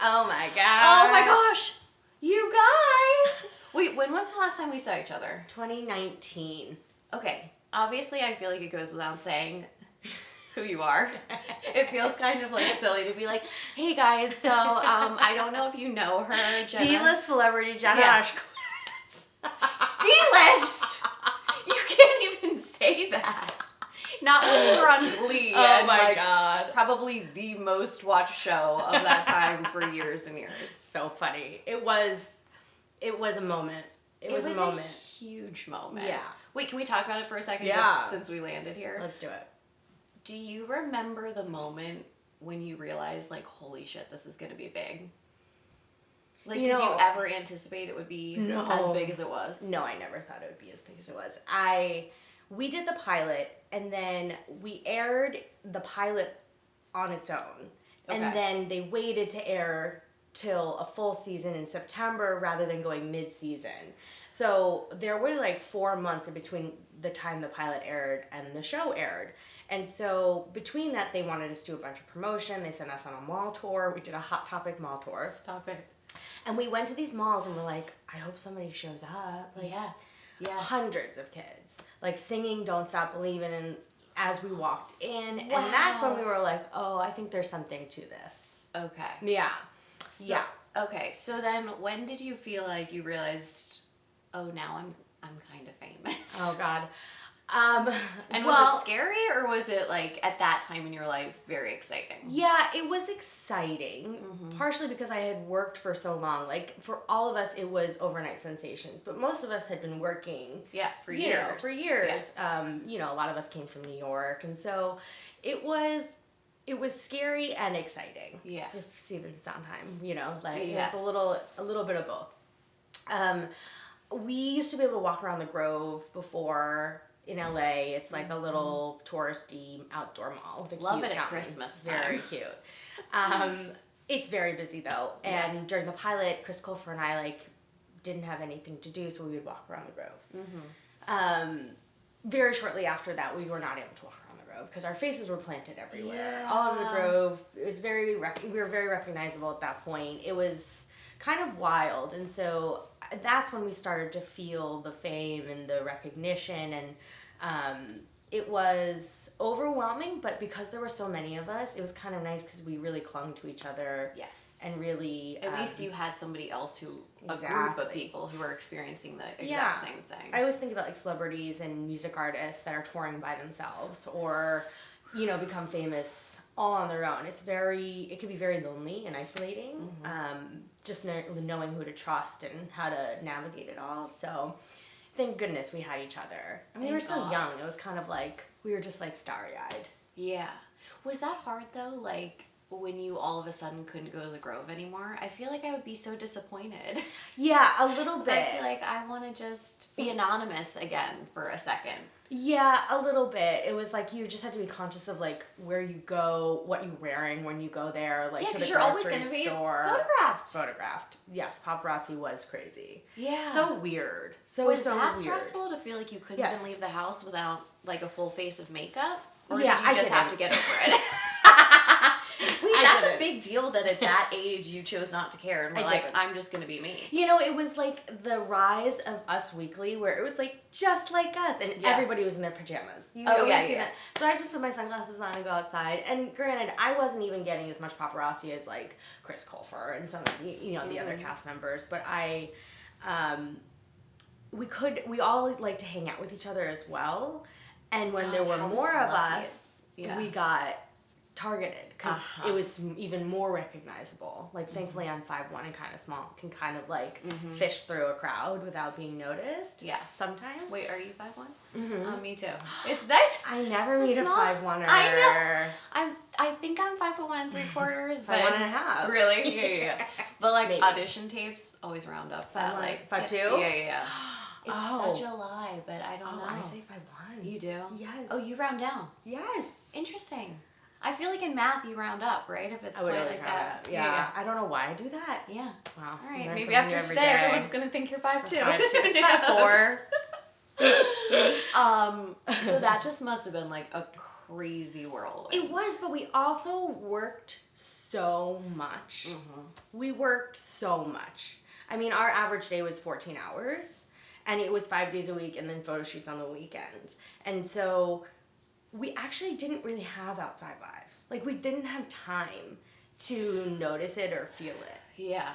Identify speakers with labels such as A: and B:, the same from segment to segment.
A: Oh my god.
B: Oh my gosh. You guys. Wait, when was the last time we saw each other?
A: 2019.
B: Okay. Obviously, I feel like it goes without saying who you are. It feels kind of like silly to be like, hey guys, so I don't know if you know her, Jenna.
A: D-list celebrity Jenna Ushkowitz.
B: D-list! You can't even say that. Not when we were on Glee.
A: Oh my god.
B: Probably the most watched show of that time for years and years.
A: So funny. It was a moment. It was a moment.
B: A huge moment.
A: Yeah.
B: Wait, can we talk about it for a second?
A: Yeah.
B: Just since we landed here.
A: Let's do it.
B: Do you remember the moment when you realized, like, holy shit, this is going to be big? Like, did you ever anticipate it would be as big as it was?
A: No, I never thought it would be as big as it was. We did the pilot, and then we aired the pilot on its own. Okay. And then they waited to air till a full season in September rather than going mid-season. So there were like 4 months in between the time the pilot aired and the show aired. And so between that, they wanted us to do a bunch of promotion. They sent us on a mall tour. We did a Hot Topic mall tour.
B: Stop it.
A: And we went to these malls and we're like, I hope somebody shows up. Like,
B: yeah.
A: Hundreds of kids, like singing Don't Stop Believin', and as we walked in.
B: Wow.
A: And that's when we were like, oh, I think there's something to this.
B: Okay.
A: Yeah.
B: So, okay, so then when did you feel like you realized, oh, now I'm kind of famous?
A: Oh, God.
B: And was it scary, or was it like at that time in your life very exciting?
A: Yeah, it was exciting, partially because I had worked for so long. Like, for all of us, it was overnight sensations, but most of us had been working.
B: Yeah, for years.
A: Yeah. A lot of us came from New York, and so it was scary and exciting.
B: Yeah.
A: If Steven Sondheim, it
B: Yes.
A: was a little bit of both. We used to be able to walk around the Grove before. In LA, it's like a little touristy outdoor mall with a
B: Love
A: cute
B: it at
A: fountain.
B: Christmas time.
A: Very cute. It's very busy though, and during the pilot, Chris Colfer and I didn't have anything to do, so we would walk around the Grove. Very shortly after that, we were not able to walk around the Grove because our faces were planted everywhere, all over the Grove. It was we were very recognizable at that point. It was kind of wild, and so that's when we started to feel the fame and the recognition, and it was overwhelming, but because there were so many of us, it was kind of nice because we really clung to each other.
B: Yes.
A: And really...
B: At least you had somebody else a group of people who were experiencing the exact same thing.
A: I always think about celebrities and music artists that are touring by themselves or, become famous all on their own. It can be very lonely and isolating, just knowing who to trust and how to navigate it all. So thank goodness we had each other. I mean, we were so young. It was kind of we were just starry-eyed.
B: Yeah. Was that hard though? When you all of a sudden couldn't go to the Grove anymore? I feel like I would be so disappointed.
A: Yeah, a little bit.
B: I feel like I want to just be anonymous again for a second.
A: Yeah, a little bit. It was you just had to be conscious of where you go, what you're wearing when you go there, to the grocery store. Photographed. Yes, paparazzi was crazy.
B: Yeah.
A: So weird.
B: Was that stressful to feel like you couldn't even leave the house without a full face of makeup? Or did you just have to get over it? Wait, that's a big deal that at that age you chose not to care and were I'm just going to be me.
A: It was the rise of Us Weekly where it was just like us and everybody was in their pajamas. That. So I just put my sunglasses on and go outside. And granted, I wasn't even getting as much paparazzi as Chris Colfer and some of the other cast members, but we all like to hang out with each other as well. And when there were more of us, we got targeted because it was even more recognizable. Thankfully I'm 5'1" and kind of small, can kind of fish through a crowd without being noticed.
B: Yeah.
A: Sometimes.
B: Wait, are you 5'1"? Oh, me too. It's nice.
A: I never meet a 5'1"er.
B: I know. I think I'm 5'1" 3/4.
A: 5'1.5".
B: Really? Yeah. But audition tapes always round up.
A: 5'2"?
B: Yeah. It's such a lie, but I don't know.
A: I say 5'1".
B: You do?
A: Yes.
B: Oh, you round down?
A: Yes.
B: Interesting. I feel like in math you round up, right? If it's
A: I would always round up. Yeah. I don't know why I do that.
B: Yeah.
A: Wow.
B: All right. Maybe after today, everyone's gonna think you're 5'2".
A: 5'4".
B: So that just must have been a crazy whirlwind.
A: It was, but we also worked so so much. We worked so much. I mean, our average day was 14 hours, and it was 5 days a week, and then photo shoots on the weekends. And so we actually didn't really have outside lives. Like, we didn't have time to notice it or feel it.
B: Yeah.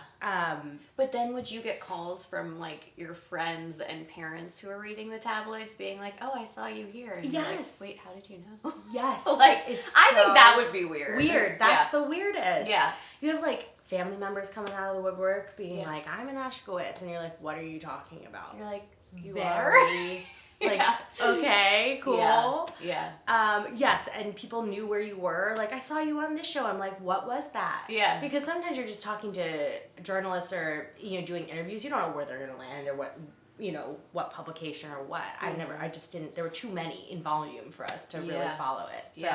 B: But then would you get calls from, like, your friends and parents who are reading the tabloids being like, oh, I saw you here. And
A: yes.
B: You're like, wait, how did you know?
A: Yes.
B: Like, I think that would be weird.
A: Weird. That's the weirdest.
B: Yeah.
A: You have, like, family members coming out of the woodwork being like, I'm an Ushkowitz. And you're like, what are you talking about?
B: You're like, you
A: Very, like, okay, cool.
B: Yeah.
A: Yes, and people knew where you were. Like, I saw you on this show. I'm like, what was that?
B: Yeah.
A: Because sometimes you're just talking to journalists or, doing interviews. You don't know where they're going to land or what publication or what. I just didn't, there were too many in volume for us to really follow it. So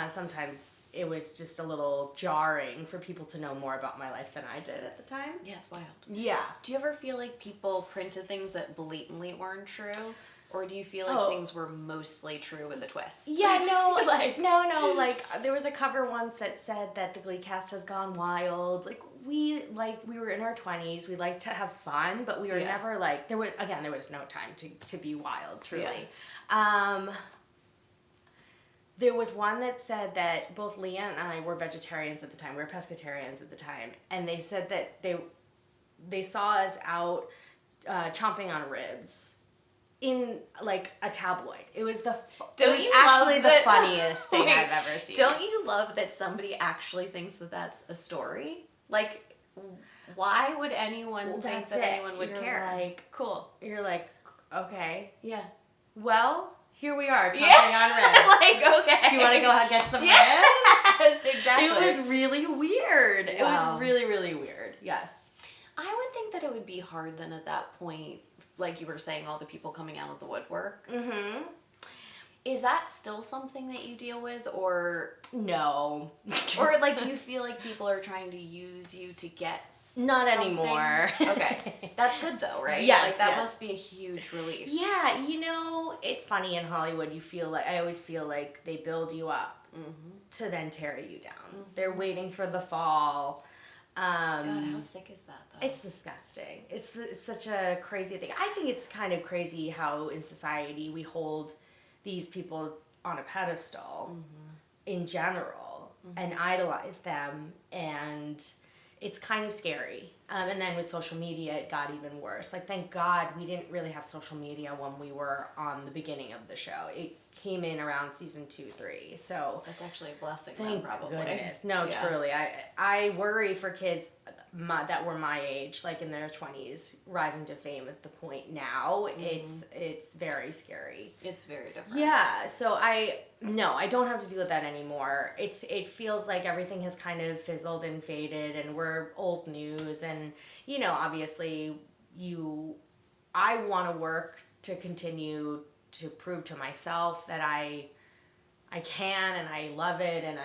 A: sometimes it was just a little jarring for people to know more about my life than I did at the time.
B: Yeah, it's wild.
A: Yeah.
B: Do you ever feel like people printed things that blatantly weren't true? Or do you feel like things were mostly true with a twist?
A: Yeah, no, no. Like, there was a cover once that said that the Glee cast has gone wild. Like, we were in our 20s. We liked to have fun, but we were never, like, there was no time to be wild, truly. Yeah. There was one that said that both Leah and I were vegetarians at the time. We were pescatarians at the time. And they said that they saw us out chomping on ribs in, like, a tabloid. It was the funniest thing I've ever seen.
B: Don't you love that somebody actually thinks that that's a story? Like, why would anyone think that anyone would care?
A: Like, cool. You're like, okay.
B: Yeah.
A: Well, here we are, chomping on ribs.
B: Like, okay.
A: Do you want to go out and get some ribs?
B: Yes, exactly.
A: It was really weird.
B: Wow.
A: It was really, really weird. Yes.
B: I would think that it would be hard then at that point, like you were saying, all the people coming out of the woodwork. Mm-hmm. Is that still something that you deal with, or...
A: No.
B: Or, like, do you feel like people are trying to use you to get
A: Not
B: something?
A: Anymore.
B: Okay. That's good, though, right?
A: Yes,
B: like, that must be a huge relief.
A: Yeah, it's funny in Hollywood, I always feel like they build you up to then tear you down. Mm-hmm. They're waiting for the fall.
B: God, how sick is that, though?
A: It's disgusting. It's such a crazy thing. I think it's kind of crazy how in society we hold these people on a pedestal in general and idolize them, and it's kind of scary. And then with social media, it got even worse. Like, thank God we didn't really have social media when we were on the beginning of the show. It came in around season 2, 3. So
B: that's actually a blessing.
A: Thank
B: probably.
A: goodness. No, truly. I worry for kids that were my age, like in their 20s, rising to fame at the point now. It's very scary.
B: It's very different.
A: Yeah. So I don't have to deal with that anymore. It feels like everything has kind of fizzled and faded, and we're old news. And obviously, I want to work to continue to prove to myself that I can, and I love it, and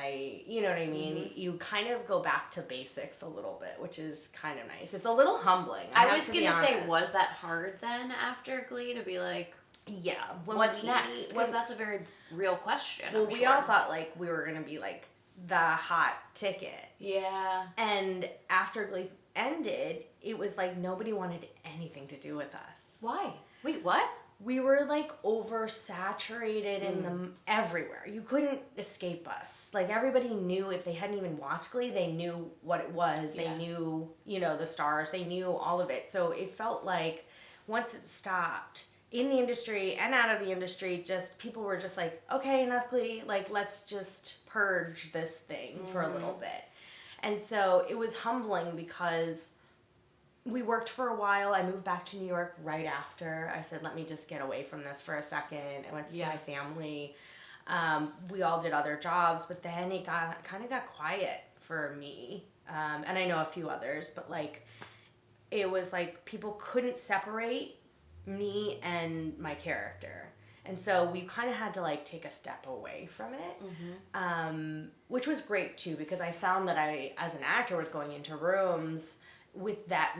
A: you know what I mean? You kind of go back to basics a little bit, which is kind of nice. It's a little humbling.
B: I was going to say, was that hard then after Glee to be like,
A: yeah,
B: what's next? Because that's a very real question.
A: Well, we all thought like we were going to be like the hot ticket.
B: Yeah.
A: And after Glee ended, it was like nobody wanted anything to do with us.
B: Why? Wait, what?
A: We were like oversaturated in them everywhere. You couldn't escape us. Like, everybody knew, if they hadn't even watched Glee, they knew what it was. They knew, the stars. They knew all of it. So it felt like once it stopped, in the industry and out of the industry, just people were just like, okay, enough Glee. Like, let's just purge this thing for a little bit. And so it was humbling because we worked for a while. I moved back to New York right after. I said, let me just get away from this for a second. I went to see my family. We all did other jobs, but then it kind of got quiet for me. And I know a few others, but like, it was like people couldn't separate me and my character. And so we kind of had to like take a step away from it, which was great too, because I found that I, as an actor, was going into rooms with that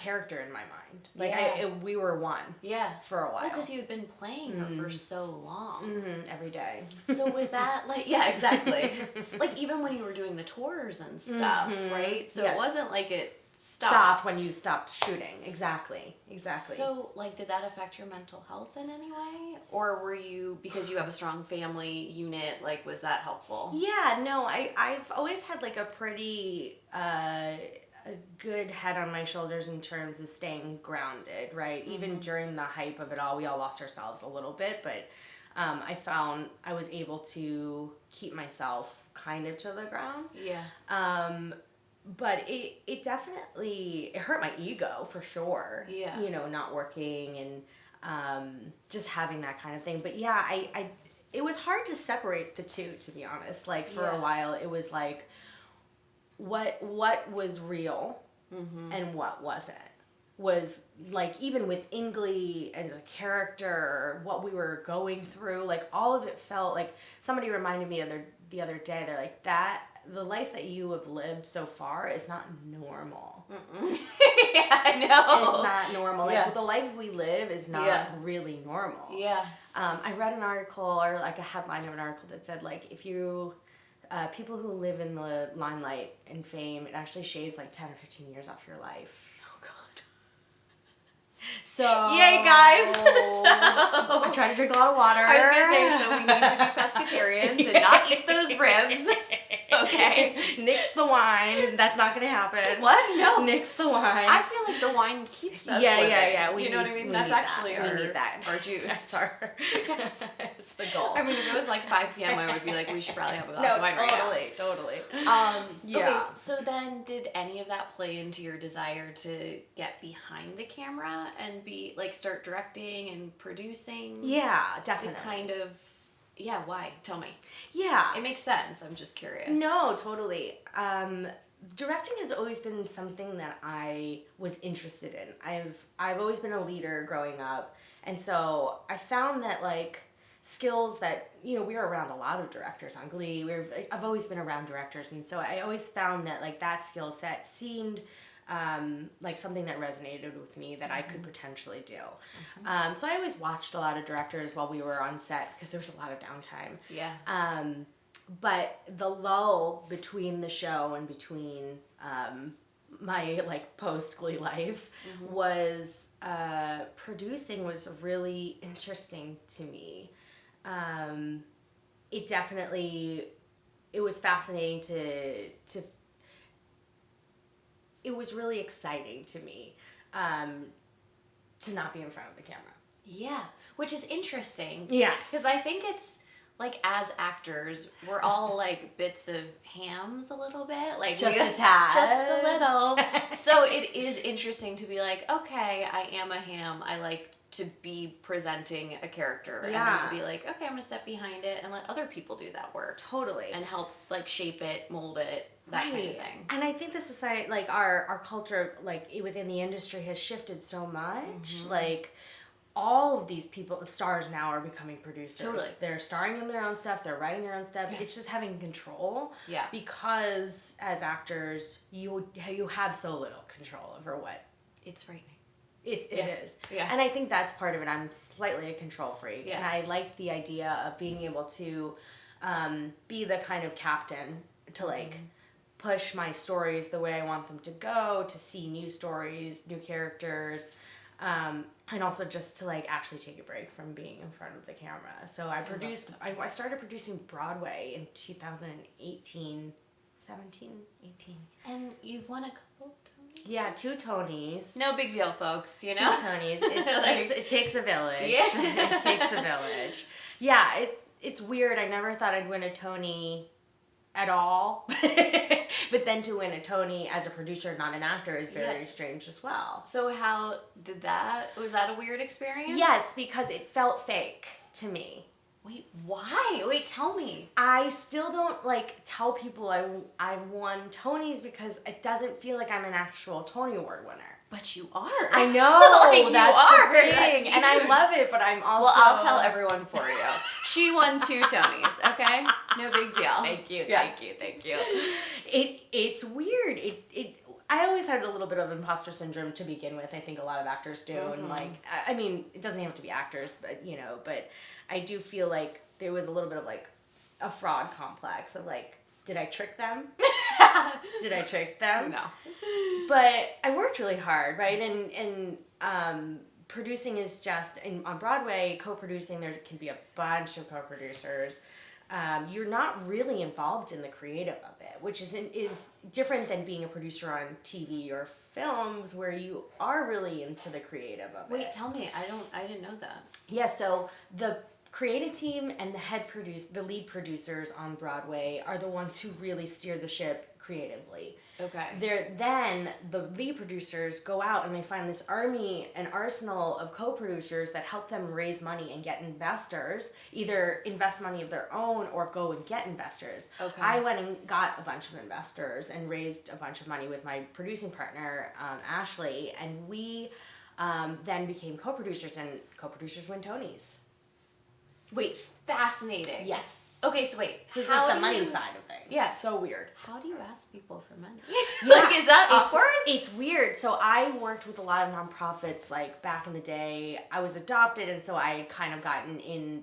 A: character in my mind. Like we were one.
B: Yeah.
A: For a while.
B: Well, because you had been playing her for so long.
A: Every day.
B: So was that like, yeah, exactly. Like even when you were doing the tours and stuff, right? So it wasn't like it stopped
A: when you stopped shooting. Exactly.
B: So, like, did that affect your mental health in any way? Or were you, because you have a strong family unit, like, was that helpful?
A: Yeah, no, I've always had, like, a pretty a good head on my shoulders in terms of staying grounded, right? Even during the hype of it all, we all lost ourselves a little bit, but I found I was able to keep myself kind of to the ground.
B: Yeah.
A: But it definitely, it hurt my ego for sure.
B: Yeah.
A: You know, not working and just having that kind of thing. But yeah, it was hard to separate the two, to be honest. Like for a while, it was like, what was real and what wasn't. Was like, even with Inglee as a character, what we were going through, like all of it felt like, somebody reminded me the other day, they're like, the life that you have lived so far is not normal.
B: Yeah, I know.
A: It's not normal. Like the life we live is not really normal.
B: Yeah.
A: I read an article, or like a headline of an article that said, like, if you people who live in the limelight and fame, it actually shaves like 10 or 15 years off your life. So
B: yay, guys!
A: I try to drink a lot of water.
B: I was gonna say, so we need to be pescatarians and not eat those ribs. Okay.
A: Nix the wine. That's not gonna happen.
B: What? No.
A: Nix the wine.
B: I feel like the wine keeps us living.
A: Yeah.
B: You know what I mean? That's actually
A: we need that.
B: Our juice.
A: That's it's the goal.
B: I mean, if it was like 5 p.m., I would be like, we should probably have a glass of wine right now.
A: Totally.
B: Okay, so then did any of that play into your desire to get behind the camera and be like start directing and producing?
A: Yeah, definitely.
B: To kind of, why? Tell me.
A: Yeah.
B: It makes sense. I'm just curious.
A: No, totally. Directing has always been something that I was interested in. I've always been a leader growing up, and so I found that like skills that, you know, we were around a lot of directors on Glee. I've always been around directors, and so I always found that like that skill set seemed like something that resonated with me that I could potentially do. So I always watched a lot of directors while we were on set because there was a lot of downtime.
B: Yeah.
A: But the lull between the show and between my like post Glee life was producing was really interesting to me. It was fascinating to it was really exciting to me to not be in front of the camera.
B: Yeah, which is interesting.
A: Yes.
B: Because I think it's, like, as actors, we're all, like, bits of hams a little bit. Like
A: just a tad.
B: Just a little. So it is interesting to be like, okay, I am a ham. I like to be presenting a character. And then to be like, okay, I'm going to step behind it and let other people do that work.
A: Totally.
B: And help, like, shape it, mold it. That kind of thing.
A: And I think the society, like our culture, like within the industry has shifted so much. Like all of these people, stars now are becoming producers.
B: Totally.
A: They're starring in their own stuff. They're writing their own stuff.
B: Yes.
A: It's just having control.
B: Yeah.
A: Because as actors, you have so little control over what.
B: It's frightening.
A: It is.
B: Yeah.
A: And I think that's part of it. I'm slightly a control freak.
B: Yeah.
A: And I liked the idea of being able to be the kind of captain to like push my stories the way I want them to go, to see new stories, new characters, and also just to like actually take a break from being in front of the camera. So I started producing Broadway in 2018, 17, 18.
B: And you've won a couple Tonys?
A: Yeah, 2 Tonys.
B: No big deal, folks, you
A: 2
B: know?
A: Tonys. It takes a village.
B: Yeah.
A: It takes a village. Yeah, it's weird. I never thought I'd win a Tony at all. But then to win a Tony as a producer, not an actor, is very strange as well.
B: So how did that, was that a weird experience?
A: Yes, because it felt fake to me.
B: Wait, why? Wait, tell me.
A: I still don't like tell people I won Tonys because it doesn't feel like I'm an actual Tony Award winner.
B: But you are.
A: I know.
B: Like,
A: that's
B: you are.
A: the thing.
B: That's
A: and I love it, but I'm also...
B: Well, I'll tell everyone for you. She won 2 Tonys, okay? No big deal.
A: Thank you.
B: Yeah.
A: Thank you. It's weird. I always had a little bit of imposter syndrome to begin with. I think a lot of actors do. And like, I mean, it doesn't have to be actors, but you know, but I do feel like there was a little bit of like a fraud complex of like, did I trick them? Did I trick them?
B: No.
A: But I worked really hard, right? And producing is just, on Broadway, co-producing, there can be a bunch of co-producers. You're not really involved in the creative of it, which is different than being a producer on TV or films where you are really into the creative of it.
B: Wait, tell me. I didn't know that.
A: Yeah, so the creative team and the lead producers on Broadway are the ones who really steer the ship creatively.
B: Okay.
A: Then the lead producers go out and they find this an arsenal of co-producers that help them raise money and get investors, either invest money of their own or go and get investors.
B: Okay.
A: I went and got a bunch of investors and raised a bunch of money with my producing partner, Ashley, and we then became co-producers, and co-producers win Tonys.
B: Wait, fascinating.
A: Yes.
B: Okay, so wait.
A: So it's like the money side of things.
B: Yeah.
A: So weird.
B: How do you ask people for money?
A: Yeah.
B: Like, is that awkward?
A: It's weird. So I worked with a lot of nonprofits, like, back in the day. I was adopted, and so I kind of gotten in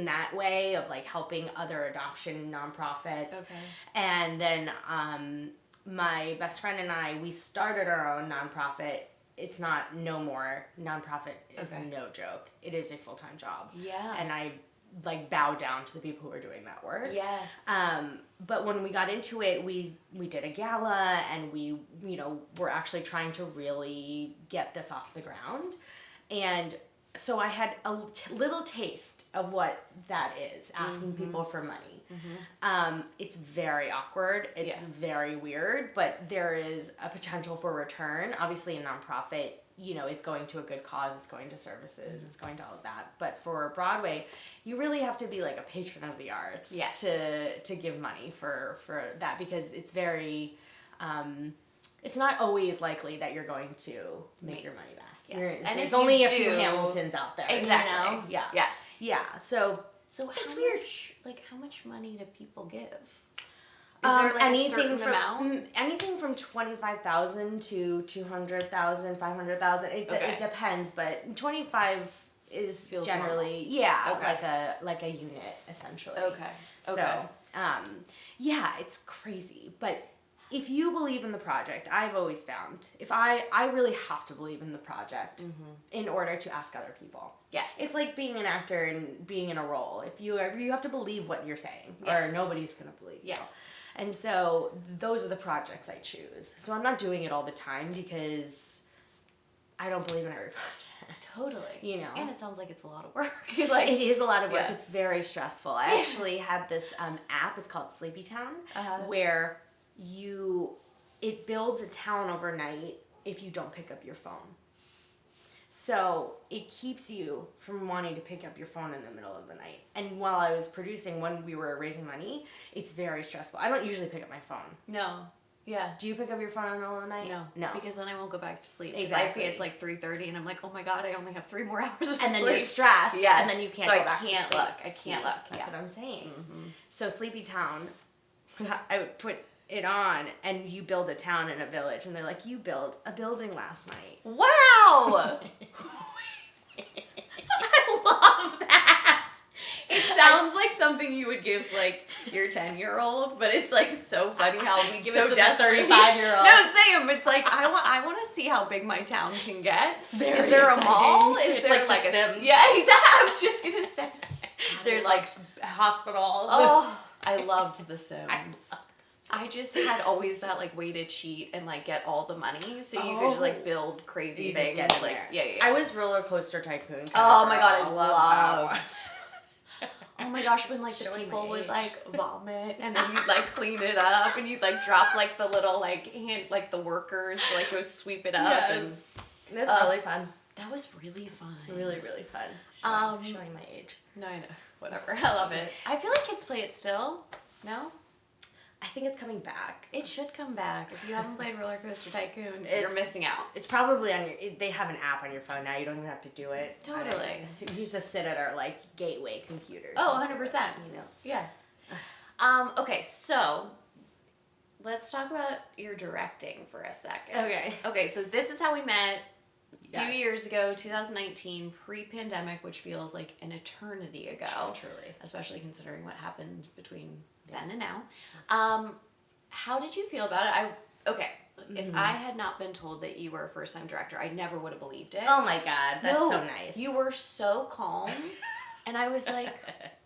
A: that way of, like, helping other adoption nonprofits.
B: Okay.
A: And then my best friend and I, we started our own nonprofit. It's not no more. Nonprofit is no joke. It is a full-time job.
B: Yeah.
A: And I like bow down to the people who are doing that work.
B: Yes.
A: But when we got into it, we did a gala, and we, you know, were actually trying to really get this off the ground. And so I had a little taste of what that is, asking people for money. It's very awkward. It's very weird, but there is a potential for return. Obviously, a nonprofit, you know, it's going to a good cause, it's going to services, it's going to all of that. But for Broadway, you really have to be like a patron of the arts to give money for that, because it's very, it's not always likely that you're going to make your money back.
B: Yes.
A: And there's only a few Hamiltons out there.
B: Exactly.
A: You know? Yeah.
B: Yeah.
A: Yeah. So
B: how much money do people give? Is there like a certain amount?
A: Anything from $25,000 to $200,000, $500,000. It depends, but 25 is feels generally like a unit essentially.
B: Okay.
A: So it's crazy, but if you believe in the project, I've always found if I really have to believe in the project in order to ask other people.
B: Yes.
A: It's like being an actor and being in a role. If you have to believe what you're saying, or nobody's gonna believe you.
B: Yes.
A: And so those are the projects I choose. So I'm not doing it all the time because I don't believe in every project.
B: Totally.
A: You know.
B: And it sounds like it's a lot of work.
A: Like, it is a lot of work. It's very stressful. I actually had this app. It's called Sleepy Town, where it builds a town overnight if you don't pick up your phone. So it keeps you from wanting to pick up your phone in the middle of the night. And while I was producing, when we were raising money, it's very stressful. I don't usually pick up my phone.
B: No. Yeah.
A: Do you pick up your phone in the middle of the night?
B: No. Because then I won't go back to sleep.
A: Exactly.
B: I see it's like 3:30 and I'm like, oh my God, I only have 3 more hours of sleep.
A: And then you're stressed.
B: Yes.
A: And then you can't go back to sleep.
B: I can't look.
A: That's what I'm saying. So Sleepy Town, I would put it on, and you build a town in a village, and they're like, you built a building last night.
B: Wow! I love that. It sounds like something you would give like your 10-year-old, but it's like so funny how we give it to the 35-year-old. No, same. It's like I want to see how big my town can get. Is there
A: exciting.
B: A mall? Is
A: it's
B: there
A: like a
B: Sims? Yeah, exactly. I was just gonna say.
A: There's like hospitals.
B: Oh, I loved The Sims. I just had always that like way to cheat and like get all the money, so you could just like build crazy things.
A: Just get
B: like
A: yeah. I was Roller Coaster Tycoon.
B: Oh my God, I loved. Oh my gosh, when like the people would like vomit and then you'd like clean it up and you'd like drop like the little like hand like the workers to like go sweep it up.
A: Yes.
B: And
A: that's really fun.
B: That was really fun.
A: Really, really fun. Showing my age.
B: No, I know. Whatever. I love it. I feel like kids play it still. No?
A: I think it's coming back.
B: It should come back. If you haven't played Roller Coaster Tycoon, you're missing out.
A: It's probably on your... They have an app on your phone now. You don't even have to do it.
B: Totally.
A: You just sit at our, like, gateway computers.
B: Oh, 100%.
A: You know?
B: Yeah. Okay, so let's talk about your directing for a second.
A: Okay.
B: Okay, so this is how we met a few years ago, 2019, pre-pandemic, which feels like an eternity ago.
A: Truly.
B: Especially considering what happened between then and now. How did you feel about it? If I had not been told that you were a first-time director, I never would have believed it.
A: Oh my God, that's so nice.
B: You were so calm. And I was like,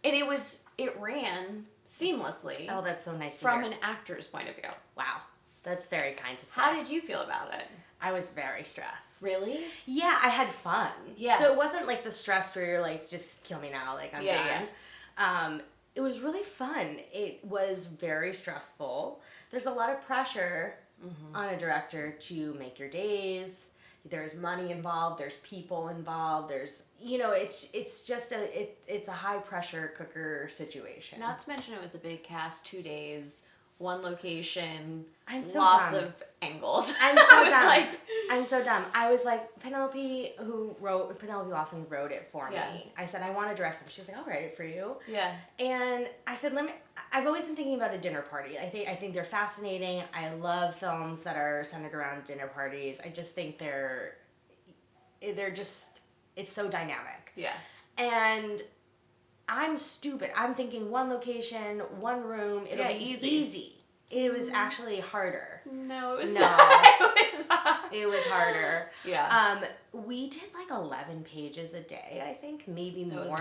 B: and it ran seamlessly.
A: Oh, that's so nice
B: from an actor's point of view.
A: Wow. That's very kind to say.
B: How did you feel about it?
A: I was very stressed.
B: Really?
A: Yeah, I had fun.
B: Yeah.
A: So it wasn't like the stress where you're like, just kill me now, like I'm done. It was really fun. It was very stressful. There's a lot of pressure on a director to make your days. There's money involved. There's people involved. There's, it's just it's a high pressure cooker situation.
B: Not to mention it was a big cast, 2 days, one location,
A: I'm so
B: lots
A: dumb.
B: of angles.
A: I'm so dumb. I'm so dumb. I was like, Penelope Lawson wrote it for me. I said, I want to direct something. She's like, I'll write it for you.
B: Yeah.
A: And I said, I've always been thinking about a dinner party. I think they're fascinating. I love films that are centered around dinner parties. I just think they're just, it's so dynamic.
B: Yes.
A: And I'm stupid. I'm thinking one location, one room, it'll be easy. It was actually harder.
B: No, it was
A: It was harder.
B: Yeah.
A: We did like 11 pages a day, I think, maybe
B: that
A: more.
B: Was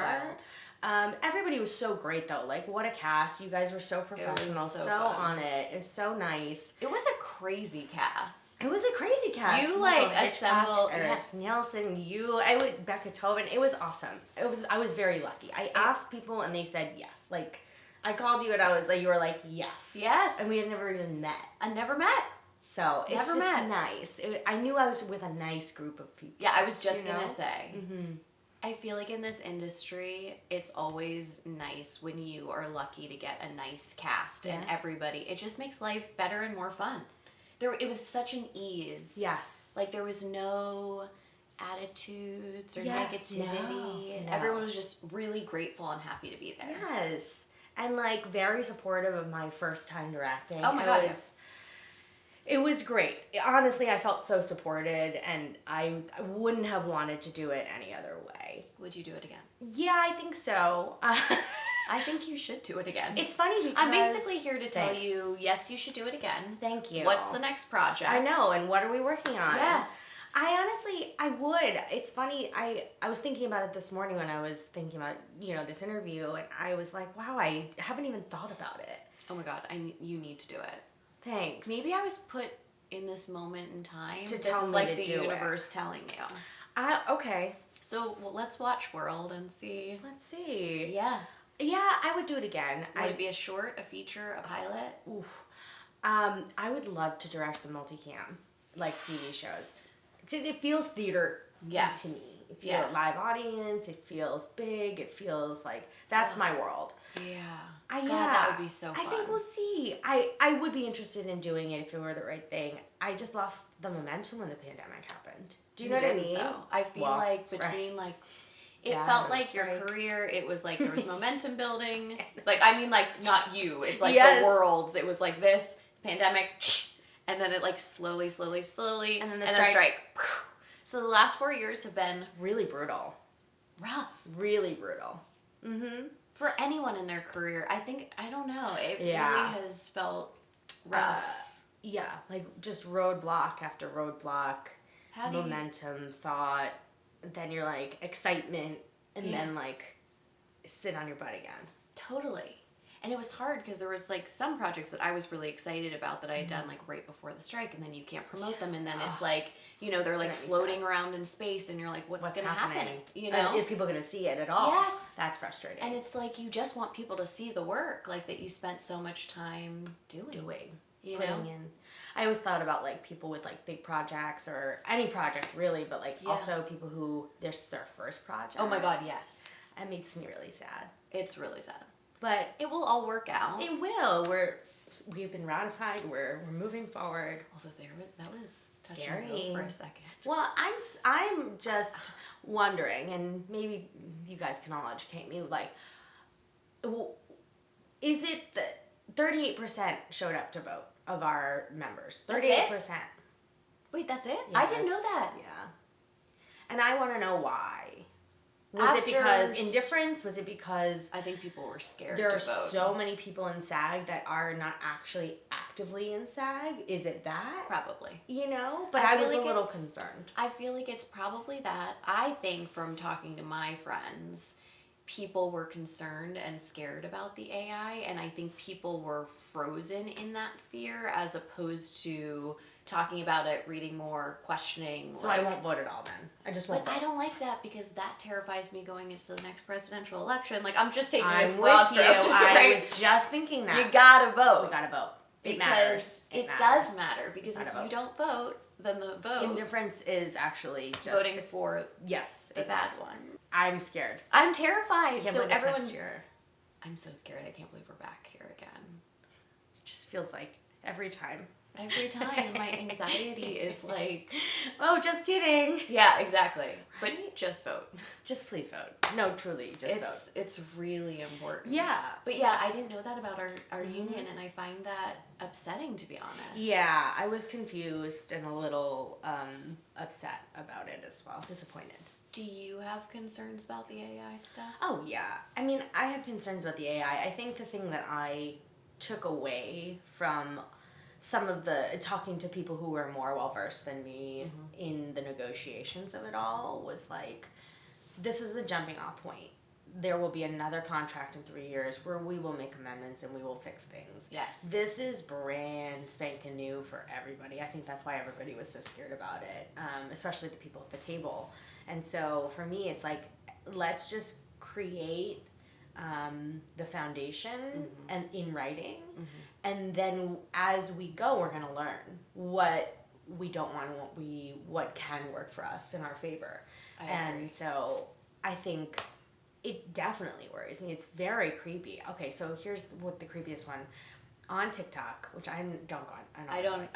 B: wild.
A: Everybody was so great though. Like, what a cast. You guys were so professional, so on it. It was so nice.
B: It was a crazy cast.
A: It was a crazy cast.
B: You assembled
A: Nelsen, Becca Tobin. It was awesome. I was very lucky. I asked people and they said yes. Like, I called you and I was like, you were like, yes.
B: Yes.
A: And we had never even met.
B: I never met.
A: So it's just nice. I knew I was with a nice group of people.
B: Yeah, I was just going to say. Mm-hmm. I feel like in this industry, it's always nice when you are lucky to get a nice cast and everybody. It just makes life better and more fun. It was such an ease.
A: Yes.
B: Like there was no attitudes or negativity. No. Everyone was just really grateful and happy to be there.
A: Yes. And like very supportive of my first time directing.
B: Oh my God.
A: It was great. Honestly, I felt so supported and I wouldn't have wanted to do it any other way.
B: Would you do it again?
A: Yeah, I think so.
B: I think you should do it again.
A: It's funny because
B: I'm basically here to tell you, yes, you should do it again.
A: Thank you.
B: What's the next project?
A: I know, and what are we working on?
B: Yes.
A: I would. It's funny, I was thinking about it this morning when I was thinking about, this interview, and I was like, wow, I haven't even thought about it.
B: Oh my God, you need to do it.
A: Thanks.
B: Maybe I was put in this moment in time.
A: To tell me to do it.
B: This is like the universe telling you.
A: Okay.
B: So let's watch World and see.
A: Let's see.
B: Yeah.
A: Yeah, I would do it again.
B: Would it be a short, a feature, a pilot?
A: Oof. I would love to direct some multicam, like TV shows. Because it feels theater to me. It feels live audience. It feels big. It feels like that's my world.
B: Yeah.
A: God,
B: that would be so fun.
A: I think we'll see. I would be interested in doing it if it were the right thing. I just lost the momentum when the pandemic happened. Do you know what I mean?
B: Though. I feel like between it felt like your career, it was like there was momentum building. Like, I mean, like, not you. It's like the worlds. It was like this, pandemic, and then it like slowly. And then the strike. So the last 4 years have been
A: really brutal.
B: Rough.
A: Really brutal. Mm-hmm.
B: For anyone in their career, I don't know. It really has felt rough.
A: Like just roadblock after roadblock. Momentum, thought, then you're like excitement, and then like sit on your butt again.
B: Totally. And it was hard because there was like some projects that I was really excited about that I had done like right before the strike, and then you can't promote them, and then it's like, they're like floating around in space, and you're like, what's going to happen?
A: Are people going to see it at all?
B: Yes.
A: That's frustrating.
B: And it's like you just want people to see the work, like that you spent so much time doing.
A: Putting in. I always thought about like people with like big projects or any project really, but like also people who there's their first project.
B: Oh my God, yes.
A: That makes me really sad.
B: It's really sad.
A: But
B: it will all work out.
A: It will. We've been ratified. We're moving forward.
B: Although that was
A: scary
B: for a second.
A: Well, I'm just wondering, and maybe you guys can all educate me. Like, is it that 38% showed up to vote? of our members.
B: 38%. Wait, that's it? Yes. I didn't know that.
A: Yeah. And I want to know why. Was it because indifference? Was it because...
B: I think people were scared
A: there are so many people in SAG that are not actually actively in SAG? Is it that?
B: Probably.
A: You know? But I was a little concerned.
B: I feel like it's probably that. I think from talking to my friends, people were concerned and scared about the AI, and I think people were frozen in that fear as opposed to... talking about it, reading more, questioning.
A: So I won't vote at all then. I just won't vote.
B: But I don't like that because that terrifies me going into the next presidential election. Like, I'm just taking this broad strokes.
A: I was just thinking that.
B: You gotta vote.
A: We gotta vote.
B: It matters. It does matter because if you don't vote, then the vote...
A: Indifference is actually just...
B: voting for
A: the
B: bad one.
A: I'm scared.
B: I'm terrified.
A: So everyone... next year.
B: I'm so scared. I can't believe we're back here again.
A: It just feels like every time.
B: Every time my anxiety is like,
A: oh, just kidding.
B: Yeah, exactly. But just vote.
A: Just please vote. No, truly, just vote.
B: It's really important.
A: Yeah.
B: But yeah, I didn't know that about our union, and I find that upsetting, to be honest.
A: Yeah, I was confused and a little upset about it as well. Disappointed.
B: Do you have concerns about the AI stuff?
A: Oh, yeah. I mean, I have concerns about the AI. I think the thing that I took away from... some of the talking to people who were more well-versed than me in the negotiations of it all was like, this is a jumping off point. There will be another contract in 3 years where we will make amendments and we will fix things.
B: Yes.
A: This is brand spanking new for everybody. I think that's why everybody was so scared about it, especially the people at the table. And so for me, it's like, let's just create the foundation and in writing. And then as we go, we're going to learn what we don't want and what can work for us in our favor.
B: I agree.
A: And so I think it definitely worries me. It's very creepy. Okay, so here's what the creepiest one. On TikTok, which I don't go on. I don't.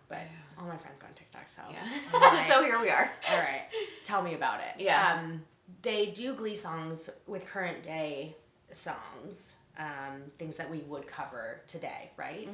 A: But all my friends go on TikTok, so.
B: Yeah.
A: Right.
B: So here we are.
A: All right. Tell me about it.
B: Yeah.
A: They do Glee songs with current day songs. Things that we would cover today, right?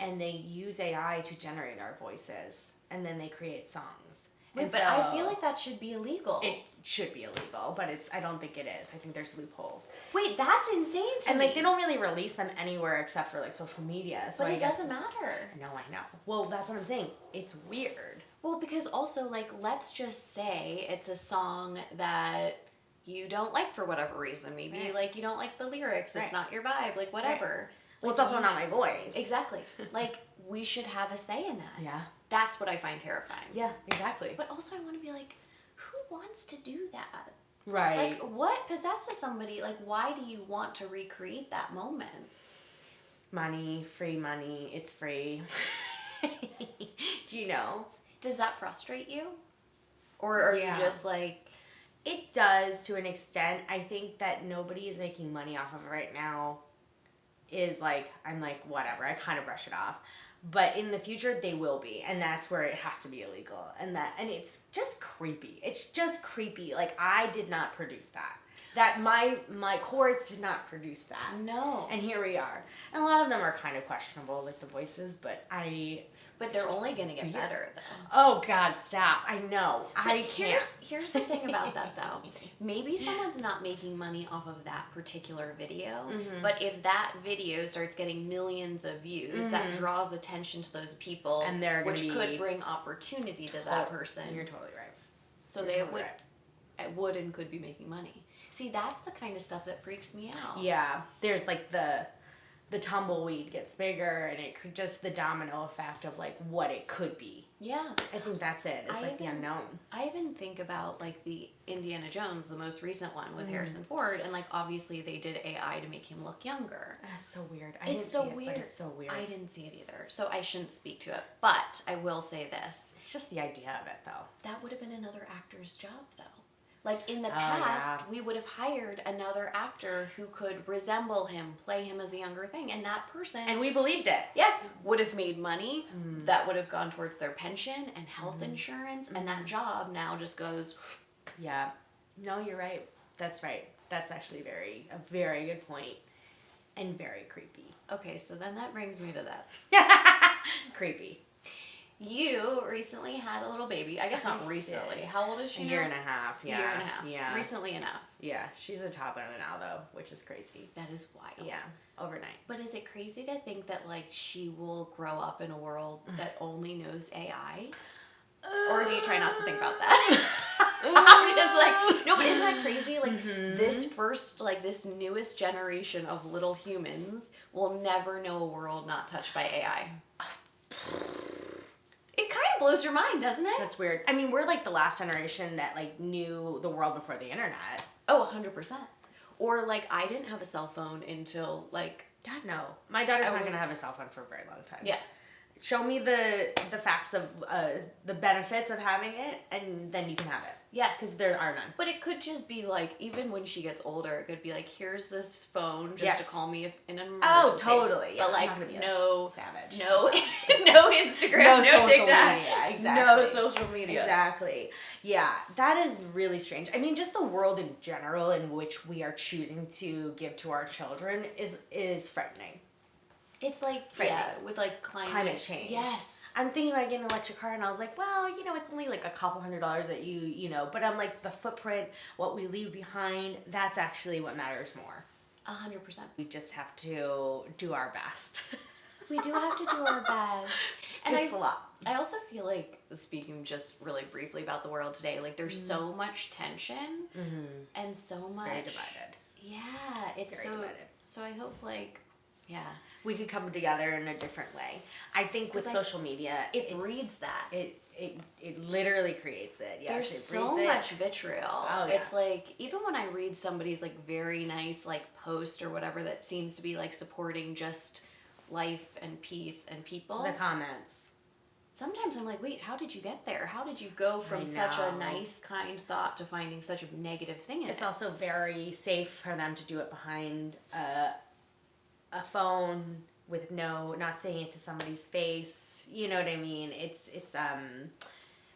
A: And they use AI to generate our voices, and then they create songs.
B: Wait, but I feel like that should be illegal.
A: It should be illegal, but I don't think it is. I think there's loopholes.
B: Wait, that's insane to me.
A: And like they don't really release them anywhere except for like social media. So
B: but
A: it
B: doesn't matter.
A: No, I know. Well, that's what I'm saying. It's weird.
B: Well, because also like let's just say it's a song that you don't like for whatever reason. Maybe like you don't like the lyrics. It's not your vibe. Like whatever.
A: Well, it's also not my voice.
B: Exactly. Like we should have a say in that.
A: Yeah.
B: That's what I find terrifying.
A: Yeah, exactly.
B: But also I want to be like, who wants to do that?
A: Right.
B: Like what possesses somebody? Like why do you want to recreate that moment?
A: Money, free money. It's free. Do you know?
B: Does that frustrate you? Or are you just like...
A: It does to an extent. I think that nobody is making money off of it right now is like, I'm like, whatever. I kind of brush it off. But in the future, they will be. And that's where it has to be illegal. And it's just creepy. It's just creepy. Like, I did not produce that. That my courts did not produce that.
B: No.
A: And here we are. And a lot of them are kind of questionable, like the voices, but
B: they're only going to get better, though.
A: Oh, God, stop. I know.
B: But I can't. Here's the thing about that, though. Maybe someone's not making money off of that particular video, but if that video starts getting millions of views, that draws attention to those people,
A: and which
B: could bring opportunity to that person.
A: You're totally right.
B: So they would and could be making money. See, that's the kind of stuff that freaks me out.
A: Yeah. There's like the tumbleweed gets bigger and it could just the domino effect of like what it could be.
B: Yeah.
A: I think that's it. It's like the unknown.
B: I even think about like the Indiana Jones, the most recent one with Harrison Ford, and like obviously they did AI to make him look younger.
A: That's so weird.
B: It's so weird.
A: It's so weird.
B: I didn't see it either. So I shouldn't speak to it. But I will say this.
A: It's just the idea of it though.
B: That would have been another actor's job though. Like, in the past, we would have hired another actor who could resemble him, play him as a younger thing, and that person...
A: And we believed it.
B: Yes, would have made money. That would have gone towards their pension and health insurance, and that job now just goes...
A: Yeah. No, you're right. That's right. That's actually a very good point, and very creepy.
B: Okay, so then that brings me to this.
A: Creepy.
B: You recently had a little baby. I guess not recently. How old is she now?
A: A year and a half, yeah.
B: A year and a half.
A: Yeah.
B: Recently enough.
A: Yeah, she's a toddler now, though, which is crazy.
B: That is wild.
A: Yeah, overnight.
B: But is it crazy to think that, like, she will grow up in a world that only knows AI? Or do you try not to think about that? I'm just like, no, but isn't that crazy? Like, this first, like, this newest generation of little humans will never know a world not touched by AI. It kind of blows your mind, doesn't it?
A: That's weird. I mean, we're like the last generation that like knew the world before the internet.
B: Oh, 100%. Or like, I didn't have a cell phone until like...
A: God, no. My daughter's not going to have a cell phone for a very long time.
B: Yeah.
A: Show me the facts of the benefits of having it, and then you can have it.
B: Yes.
A: Because there are none.
B: But it could just be like, even when she gets older, it could be like, here's this phone just to call me if in an emergency.
A: Oh, totally.
B: But like, no
A: savage.
B: No Instagram, no TikTok.
A: Media. Exactly.
B: No social media.
A: Exactly. Yeah, that is really strange. I mean, just the world in general in which we are choosing to give to our children is frightening.
B: It's like, with like climate
A: change.
B: Yes.
A: I'm thinking about getting an electric car, and I was like, well, it's only like a couple $100 that but I'm like, the footprint, what we leave behind, that's actually what matters more.
B: 100%.
A: We just have to do our best.
B: We do have to do our best. And
A: it's a lot.
B: I also feel like, speaking just really briefly about the world today, like there's so much tension and so much...
A: Very divided.
B: Yeah, it's
A: very divided.
B: So I hope
A: we could come together in a different way. I think with social media,
B: it breeds that.
A: It literally creates it. Yes,
B: there's
A: it
B: so much vitriol.
A: Oh, yeah.
B: It's like, even when I read somebody's like very nice like post or whatever that seems to be like supporting just life and peace and people.
A: The comments.
B: Sometimes I'm like, wait, how did you get there? How did you go from such a nice, kind thought to finding such a negative thing in it?
A: It's also very safe for them to do it behind a phone with not saying it to somebody's face. You know what I mean? It's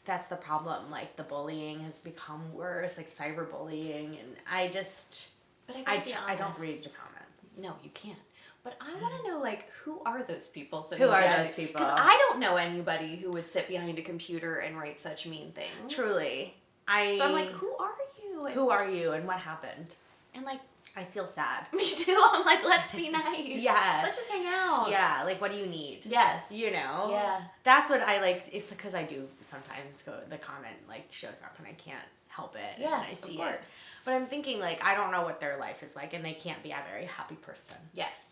A: that's the problem. Like, the bullying has become worse, like cyberbullying, and I don't read the comments.
B: No, you can't. But I want to know, like, who are those people?
A: Who are those people?
B: Because I don't know anybody who would sit behind a computer and write such mean things.
A: Truly. So
B: I'm like, who are you?
A: And who are you, and what happened?
B: And like,
A: I feel sad.
B: Me too. I'm like, let's be nice.
A: Yeah.
B: Let's just hang out.
A: Yeah, like, what do you need?
B: Yes.
A: Yeah. That's what I like. It's because I do sometimes the comment, like, shows up and I can't help it.
B: Yes,
A: and I see
B: of course.
A: it. But I'm thinking, like, I don't know what their life is like, and they can't be a very happy person.
B: Yes.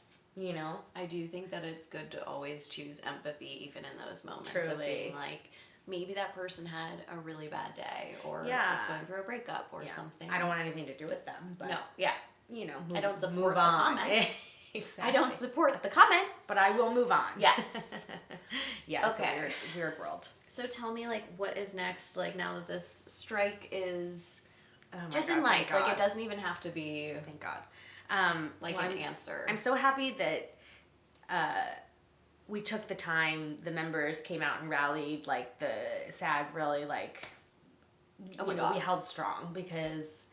A: I
B: do think that it's good to always choose empathy, even in those moments.
A: Truly.
B: Of being like, maybe that person had a really bad day, or is going through a breakup or something.
A: I don't want anything to do with them, but...
B: No, yeah.
A: I
B: don't support the comment.
A: Exactly.
B: I don't support the comment.
A: But I will move on.
B: Yes.
A: Yeah, it's a weird world.
B: So tell me, like, what is next, like, now that this strike is...
A: just
B: in life. Like, it doesn't even have to be...
A: Thank God.
B: An answer.
A: I'm so happy that we took the time, the members came out and rallied, like, the SAG really, like, we held strong, because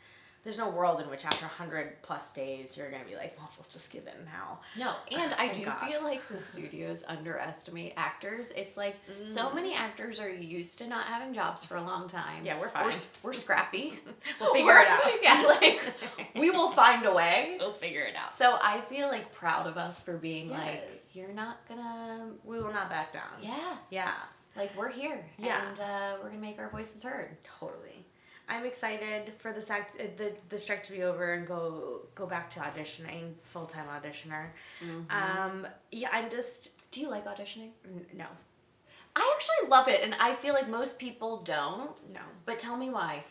A: there's no world in which after 100+ days you're going to be like, well, we'll just give in now.
B: No, and I do feel like the studios underestimate actors. It's like, so many actors are used to not having jobs for a long time.
A: Yeah, we're fine.
B: We're scrappy.
A: We'll figure it out.
B: Yeah, like, we will find a way.
A: We'll figure it out.
B: So I feel, like, proud of us for being like, you're not gonna...
A: We will not back down.
B: Yeah.
A: Yeah.
B: Like, we're here.
A: Yeah.
B: And we're gonna make our voices heard.
A: Totally. I'm excited for the strike to be over and go back to auditioning, full-time auditioner. I'm just...
B: Do you like auditioning?
A: No.
B: I actually love it, and I feel like most people don't.
A: No.
B: But tell me why.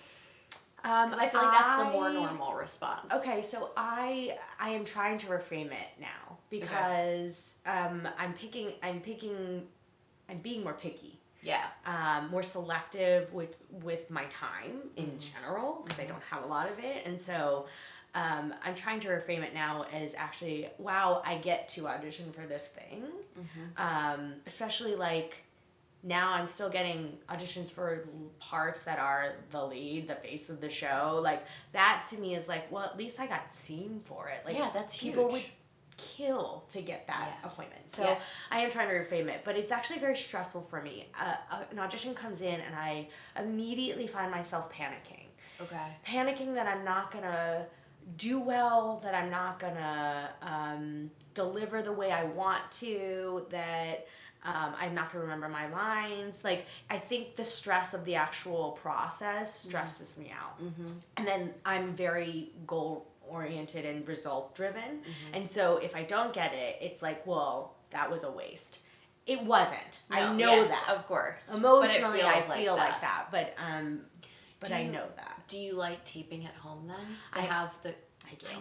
B: Because I feel like that's the more normal response.
A: Okay, so I am trying to reframe it now, because I'm being more picky.
B: Yeah.
A: More selective with my time in general, because I don't have a lot of it. And so I'm trying to reframe it now as actually, wow, I get to audition for this thing. Especially, like, now I'm still getting auditions for parts that are the lead, the face of the show. Like, that to me is like, well, at least I got seen for it. Like,
B: yeah, that's
A: people
B: huge.
A: would kill to get that appointment. So I am trying to reframe it, but it's actually very stressful for me. An audition comes in and I immediately find myself panicking.
B: Okay.
A: Panicking that I'm not going to do well, that I'm not going to deliver the way I want to, that I'm not going to remember my lines. Like, I think the stress of the actual process stresses me out. And then I'm very goal-oriented and result-driven. And so if I don't get it, it's like, well, that was a waste. It wasn't. No, I know that.
B: Of course.
A: Emotionally, I feel like that. But I know that.
B: Do you like taping at home then? I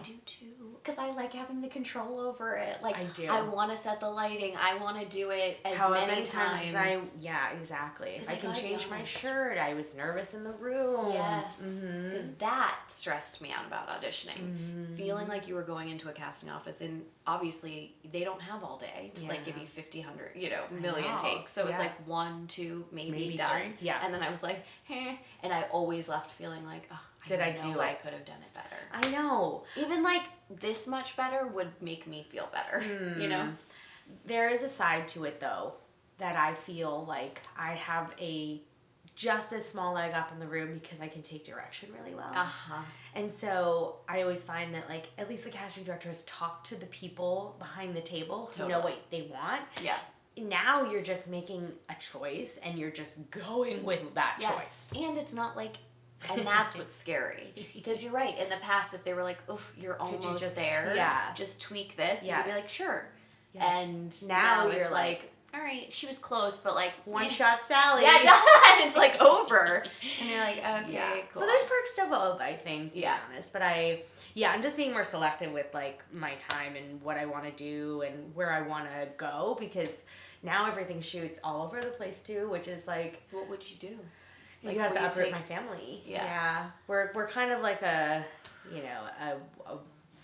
B: do too. Because I like having the control over it. Like, I do. I want to set the lighting. I want to do it as many times.
A: Yeah, exactly. I can change my shirt. I was nervous in the room.
B: Yes. Because that stressed me out about auditioning. Feeling like you were going into a casting office and obviously they don't have all day to like give you 50, 100, million takes. So it was like 1, 2, maybe done. 3. Yeah. And then I was like, and I always left feeling like, oh, I could have done it better.
A: I know.
B: Even like this much better would make me feel better,
A: There is a side to it though that I feel like I have just a small leg up in the room because I can take direction really well. And so I always find that like at least the casting directors talk to the people behind the table who know what they want.
B: Yeah.
A: Now you're just making a choice and you're just going with that choice.
B: And it's not like, and that's what's scary. Because you're right. In the past, if they were like, oof, you're almost there. Yeah. Just tweak this. You'd be like, sure. Yes. And now you're like, all right, she was close, but like
A: one shot Sally.
B: Yeah, done. It's like over. And you're like, okay, cool.
A: So there's perks to both, I think, to be honest. But I'm just being more selective with like my time and what I want to do and where I want to go, because now everything shoots all over the place too, which is like,
B: what would you do?
A: Like, you have to uproot my family. Yeah. We're kind of like a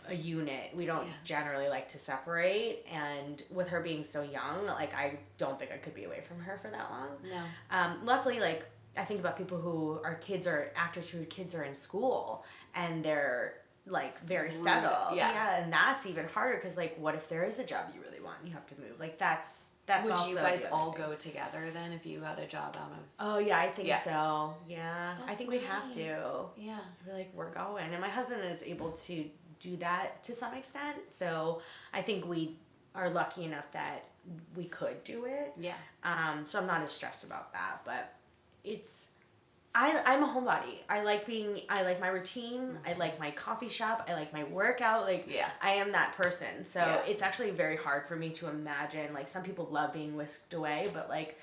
A: unit. We don't generally like to separate, and with her being so young, like I don't think I could be away from her for that long.
B: No.
A: Luckily, like I think about people who are kids or actors whose kids are in school and they're like very settled. Yeah, and that's even harder because like, what if there is a job you really want and you have to move? Like that's
B: would
A: also
B: you guys all go together then if you got a job out of?
A: Oh yeah, I think so. Yeah, I think we have to.
B: Yeah,
A: we're going, and my husband is able to do that to some extent. So I think we are lucky enough that we could do it.
B: Yeah.
A: So I'm not as stressed about that, but I'm a homebody. I like my routine. I like my coffee shop. I like my workout. Like, I am that person. So it's actually very hard for me to imagine. Like, some people love being whisked away, but like,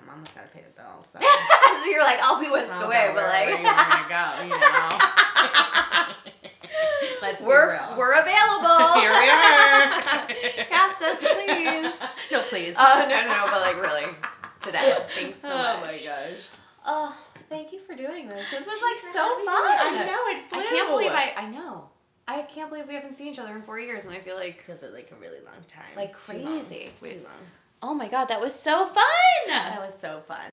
A: mama's got to pay the bills. So,
B: so you're like, I'll be whisked away, but like,
A: where you want to go, Let's be real.
B: We're available.
A: Here we are.
B: Cast us, please.
A: No, please.
B: No, but like really, today. Thanks so much.
A: Oh my gosh.
B: Oh, thank you for doing this. This was like so fun.
A: I know, it flew.
B: I can't believe I know. I can't believe we haven't seen each other in 4 years, and I feel like
A: feels like a really long time.
B: Like crazy.
A: Too long.
B: Oh my god, that was so fun.
A: That was so fun.